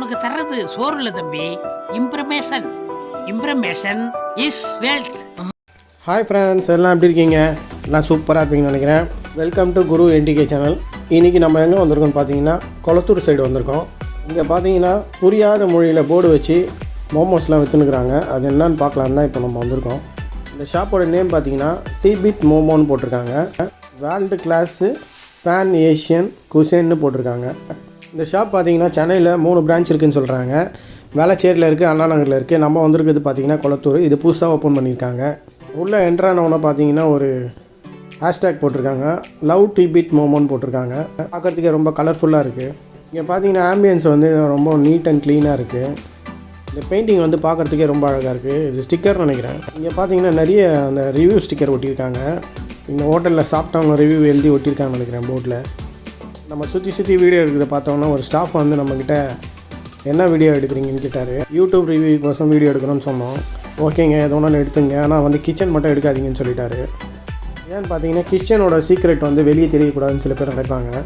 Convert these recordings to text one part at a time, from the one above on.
உனக்கு தர்றது சோறு இல்லை தம்பி, இம்ப்ரமேஷன். இம்ப்ரமேஷன் இஸ் வெல்த். ஹாய் ஃப்ரெண்ட்ஸ், எல்லாம் எப்படி இருக்கீங்க? எல்லாம் சூப்பராக இருப்பீங்கன்னு நினைக்கிறேன். Welcome to Guru NTK channel. இன்றைக்கி நம்ம எங்கே வந்திருக்கோம்னு பார்த்தீங்கன்னா கொளத்தூர் சைடு வந்திருக்கோம். இங்கே பார்த்தீங்கன்னா புரியாத மொழியில் போர்டு வச்சு மோமோஸ்லாம் விற்றுனுக்குறாங்க. அது என்னன்னு பார்க்கலான்னு தான் இப்போ நம்ம வந்திருக்கோம். இந்த ஷாப்போட நேம் பார்த்தீங்கன்னா டிபெட் மோமோன்னு போட்டிருக்காங்க. வேர்ல்டு கிளாஸு பேன் ஏஷியன் குசேன்னு போட்டிருக்காங்க. இந்த ஷாப் பார்த்தீங்கன்னா சென்னையில் 3 பிரான்ச் இருக்குதுன்னு சொல்கிறாங்க. வேளச்சேரியில் இருக்குது, அண்ணா நகரில் இருக்குது. நம்ம வந்திருக்கிறது பார்த்தீங்கன்னா கொளத்தூர். இது புதுசாக ஓப்பன் பண்ணியிருக்காங்க. உள்ளே என்ட்ரானவொன்னே பார்த்தீங்கன்னா ஒரு ஹேஷ்டேக் போட்டிருக்காங்க, லவ் டிபெட் மோமோன்னு போட்டிருக்காங்க. பார்க்குறதுக்கே ரொம்ப கலர்ஃபுல்லாக இருக்குது. இங்கே பார்த்தீங்கன்னா ஆம்பியன்ஸ் வந்து ரொம்ப நீட் அண்ட் க்ளீனாக இருக்குது. இந்த பெயிண்டிங் வந்து பார்க்குறதுக்கே ரொம்ப அழகாக இருக்குது. இது ஸ்டிக்கர் நினைக்கிறேன். இங்கே பார்த்தீங்கன்னா நிறைய அந்த ரிவ்யூ ஸ்டிக்கர் ஒட்டியிருக்காங்க. இந்த ஹோட்டலில் சாப்பிட்டவங்க ரிவ்யூ எழுதி ஒட்டியிருக்காங்கன்னு நினைக்கிறேன் போர்டில். நம்ம சுற்றி வீடியோ எடுக்கிறத பார்த்தோன்னா ஒரு ஸ்டாஃப் வந்து நம்மக்கிட்ட என்ன வீடியோ எடுக்கிறீங்கன்னு கேட்டார். யூடியூப் ரிவ்யூ கோசம் வீடியோ எடுக்கணும்னு சொன்னோம். ஓகேங்க, எது ஒன்றாலும் எடுத்துங்க, ஆனால் வந்து கிச்சன் மட்டும் எடுக்காதீங்கன்னு சொல்லிட்டாரு. ஏன்னு பார்த்தீங்கன்னா கிச்சனோட சீக்ரெட் வந்து வெளியே தெரியக்கூடாதுன்னு சில பேர் நினைப்பாங்க.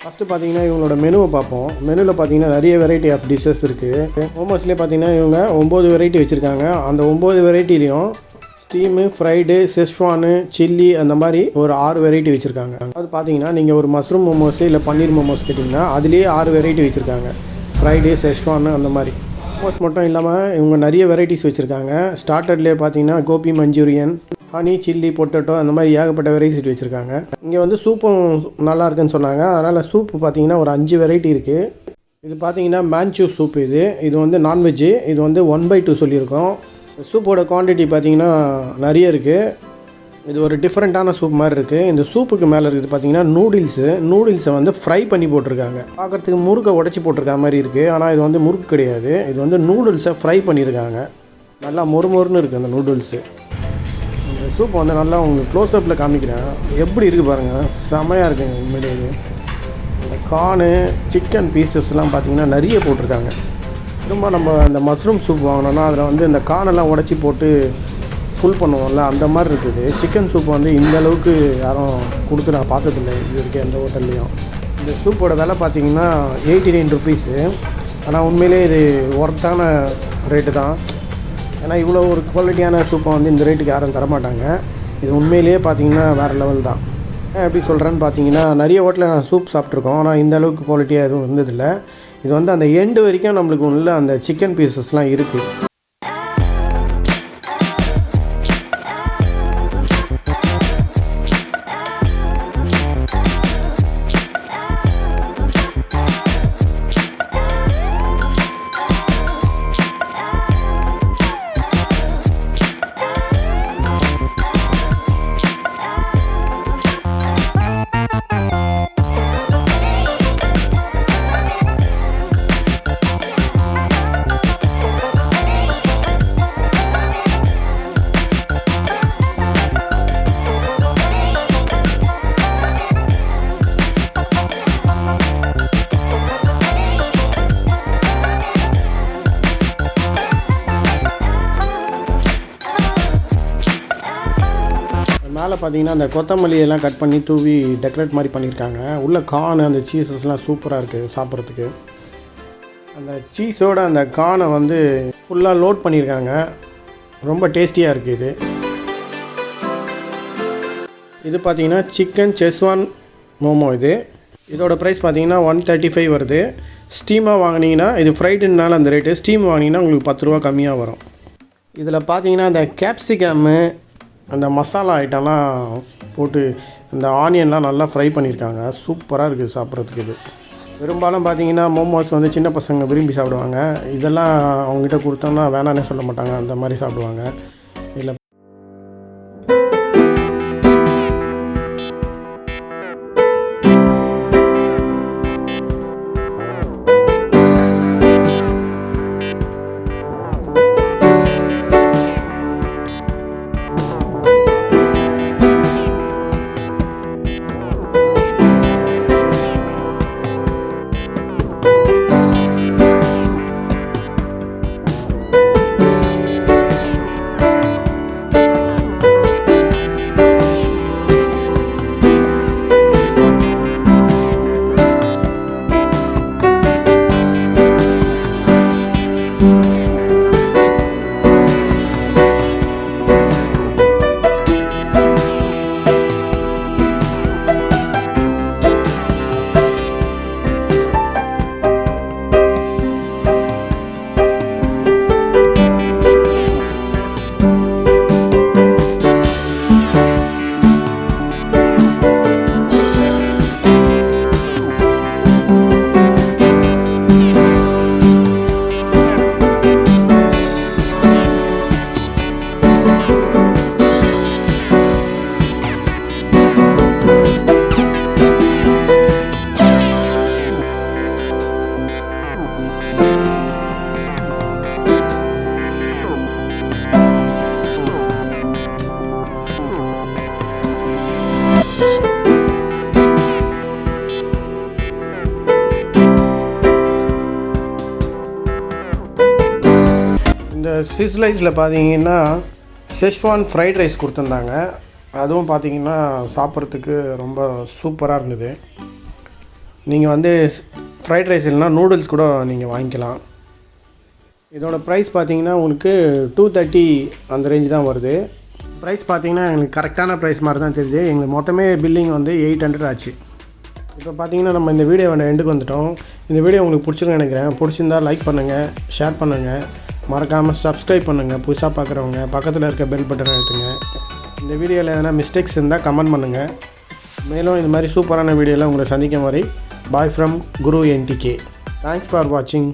ஃபஸ்ட்டு பார்த்தீங்கன்னா இவங்களோட மெனுவை பார்ப்போம். மெனுவில் பார்த்தீங்கன்னா நிறைய வெரைட்டி ஆஃப் டிஷ்ஷஸ் இருக்குது. மோமோஸ்லேயே பார்த்தீங்கன்னா இவங்க 9 வெரைட்டி வச்சுருக்காங்க. அந்த 9 வெரைட்டிலையும் ஸ்டீமு, ஃப்ரைடு, செஸ்வானு, சில்லி அந்த மாதிரி ஒரு 6 வெரைட்டி வச்சுருக்காங்க. அது பார்த்தீங்கன்னா நீங்கள் ஒரு மஷ்ரூம் மோமோஸு இல்லை பன்னீர் மோமோஸ் கேட்டிங்கன்னா அதுலேயே 6 வெரைட்டி வச்சுருக்காங்க. ஃப்ரைடு, செஸ்வானு அந்த மாதிரி. மோமோஸ் மட்டும் இல்லாமல் இவங்க நிறைய வெரைட்டிஸ் வச்சுருக்காங்க. ஸ்டார்டர்லேயே பார்த்தீங்கன்னா gobi manchurian, honey, chilli, potato அந்த மாதிரி ஏகப்பட்ட வெரைட்டி வச்சுருக்காங்க. இங்கே வந்து சூப்பும் நல்லா இருக்குன்னு சொன்னாங்க. அதனால் சூப்பு பார்த்தீங்கன்னா ஒரு 5 வெரைட்டி இருக்குது. இது பார்த்தீங்கன்னா மேன்சூ சூப். இது வந்து நான்வெஜ்ஜு. இது வந்து 1/2 சொல்லியிருக்கோம். சூப்போட குவான்டிட்டி பார்த்தீங்கன்னா நிறைய இருக்குது. இது ஒரு டிஃப்ரெண்ட்டான சூப் மாதிரி இருக்குது. இந்த சூப்புக்கு மேலே இருக்குது பார்த்தீங்கன்னா நூடுல்ஸை வந்து ஃப்ரை பண்ணி போட்டிருக்காங்க. பார்க்குறதுக்கு முறுக்கை உடச்சி போட்டிருக்க மாதிரி இருக்குது. ஆனால் இது வந்து முறுக்கு கிடையாது. இது வந்து நூடுல்ஸை ஃப்ரை பண்ணியிருக்காங்க. நல்லா மொறுமொறுன்னு இருக்குது அந்த நூடுல்ஸு. இந்த சூப் வந்து நல்லா உங்களுக்கு க்ளோஸ்அப்பில் காமிக்கிறேன். எப்படி இருக்குது பாருங்கள், செமையாக இருக்குங்க உண்மையிலேயே. இந்த கார்னு, சிக்கன் பீசஸ்லாம் பார்த்திங்கன்னா நிறைய போட்டிருக்காங்க. திரும்ப நம்ம இந்த மஷ்ரூம் சூப் வாங்கினோன்னா அதில் வந்து இந்த கானெல்லாம் உடச்சி போட்டு ஃபுல் பண்ணுவோம்ல, அந்த மாதிரி இருக்குது. சிக்கன் சூப் வந்து இந்த அளவுக்கு யாரும் கொடுத்து நான் பார்த்ததில்லை இது வரைக்கும் எந்த ஹோட்டல்லையும். இந்த சூப்போட விலை பார்த்திங்கன்னா 89 ருபீஸு. ஆனால் உண்மையிலே இது ஒர்த்தான ரேட்டு தான். ஏன்னா இவ்வளோ ஒரு குவாலிட்டியான சூப்பை வந்து இந்த ரேட்டுக்கு யாரும் தரமாட்டாங்க. இது உண்மையிலேயே பார்த்திங்கன்னா வேறு லெவல் தான். எப்படி சொல்கிறேன்னு பார்த்தீங்கன்னா நிறைய ஹோட்டலில் நான் சூப் சாப்பிட்ருக்கோம். ஆனால் இந்த அளவுக்கு குவாலிட்டியாக எதுவும் இருந்ததில்லை. இது வந்து அந்த எண்டு வரைக்கும் நம்மளுக்கு உள்ள அந்த சிக்கன் பீசஸ்லாம் இருக்குது. மேலே பார்த்தீங்கன்னா அந்த கொத்தமல்லியெல்லாம் கட் பண்ணி தூவி டெக்கரேட் மாதிரி பண்ணியிருக்காங்க. உள்ள கார்னு அந்த சீஸஸ்லாம் சூப்பராக இருக்குது சாப்பிட்றதுக்கு. அந்த சீஸோட அந்த கார்னை வந்து ஃபுல்லாக லோட் பண்ணியிருக்காங்க. ரொம்ப டேஸ்டியாக இருக்குது. இது பார்த்தீங்கன்னா சிக்கன் செஸ்வான் மோமோ. இதோட ப்ரைஸ் பார்த்தீங்கன்னா 135 வருது. ஸ்டீமாக வாங்கினீங்கன்னா, இது ஃப்ரைடுனால அந்த ரேட்டு, ஸ்டீம் வாங்கினீங்கன்னா உங்களுக்கு 10 ரூபா கம்மியாக வரும். இதில் பார்த்தீங்கன்னா அந்த கேப்சிகம்மு, அந்த மசாலா ஐட்டம்லாம் போட்டு இந்த ஆனியன்லாம் நல்லா ஃப்ரை பண்ணியிருக்காங்க. சூப்பராக இருக்குது சாப்பிட்றதுக்கு. இது பெரும்பாலும் பார்த்தீங்கன்னா மோமோஸ் வந்து சின்ன பசங்க விரும்பி சாப்பிடுவாங்க. இதெல்லாம் அவங்ககிட்ட கொடுத்தோம்னா வேணான்னே சொல்ல மாட்டாங்க, அந்த மாதிரி சாப்பிடுவாங்க. இல்லை சிஸ்லைஸில் பார்த்தீங்கன்னா செஷ்வான் ஃப்ரைட் ரைஸ் கொடுத்துருந்தாங்க. அதுவும் பார்த்தீங்கன்னா சாப்பிட்றதுக்கு ரொம்ப சூப்பராக இருந்தது. நீங்கள் வந்து ஃப்ரைட் ரைஸ் இல்லைனா நூடுல்ஸ் கூட நீங்கள் வாங்கிக்கலாம். இதோட ப்ரைஸ் பார்த்தீங்கன்னா உங்களுக்கு 230 அந்த ரேஞ்சு தான் வருது. ப்ரைஸ் பார்த்தீங்கன்னா எங்களுக்கு கரெக்டான ப்ரைஸ் மாதிரி தான் தெரியுது. எங்களுக்கு மொத்தமே பில்லிங் வந்து 800 ஆச்சு. இப்போ பார்த்தீங்கன்னா நம்ம இந்த வீடியோ எண்டுக்கு வந்துட்டோம். இந்த வீடியோ உங்களுக்கு பிடிச்சிருக்குன்னு நினைக்கிறேன். பிடிச்சிருந்தால் லைக் பண்ணுங்கள், ஷேர் பண்ணுங்கள், மறக்காமல் சப்ஸ்கிரைப் பண்ணுங்கள். புதுசாக பார்க்குறவங்க பக்கத்தில் இருக்க பெல் பட்டனை அழுத்துங்க. இந்த வீடியோவில் எதனா மிஸ்டேக்ஸ் இருந்தால் கமெண்ட் பண்ணுங்கள். மேலும் இந்த மாதிரி சூப்பரான வீடியோவில் உங்களை சந்திக்க மாதிரி bye from Guru NTK. Thanks for வாட்சிங்.